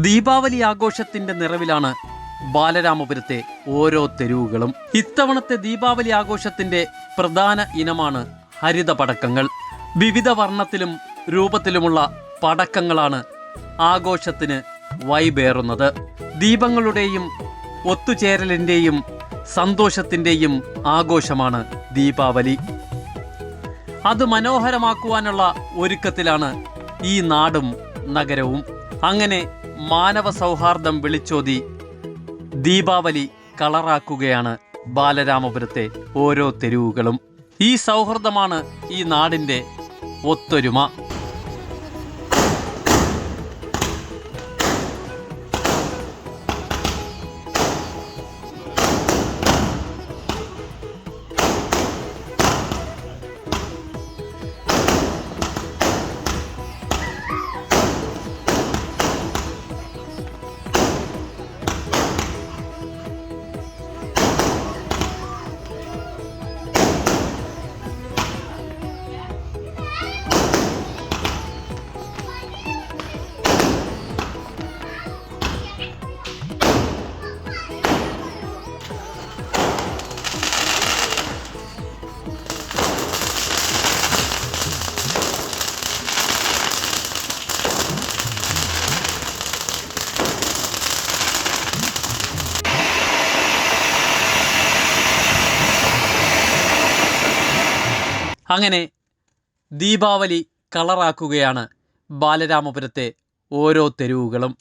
ദീപാവലി ആഘോഷത്തിന്റെ നിറവിലാണ് ബാലരാമപുരത്തെ ഓരോ തെരുവുകളും. ഇത്തവണത്തെ ദീപാവലി ആഘോഷത്തിന്റെ പ്രധാന ഇനമാണ് ഹരിത പടക്കങ്ങൾ. വിവിധ വർണ്ണത്തിലും രൂപത്തിലുമുള്ള പടക്കങ്ങളാണ് ആഘോഷത്തിന് വൈബേറുന്നത്. ദീപങ്ങളുടെയും ഒത്തുചേരലിൻ്റെയും സന്തോഷത്തിൻ്റെയും ആഘോഷമാണ് ദീപാവലി. അത് മനോഹരമാക്കുവാനുള്ള ഒരുക്കത്തിലാണ് ഈ നാടും നഗരവും. അങ്ങനെ മാനവ സൗഹാർദ്ദം വിളിച്ചോതി ദീപാവലി കളറാക്കുകയാണ് ബാലരാമപുരത്തെ ഓരോ തെരുവുകളും. ഈ സൗഹൃദമാണ് ഈ നാടിൻ്റെ ഒത്തൊരുമ. അങ്ങനെ ദീപാവലി കളറാക്കുകയാണ് ബാലരാമപുരത്തെ ഓരോ തെരുവുകളും.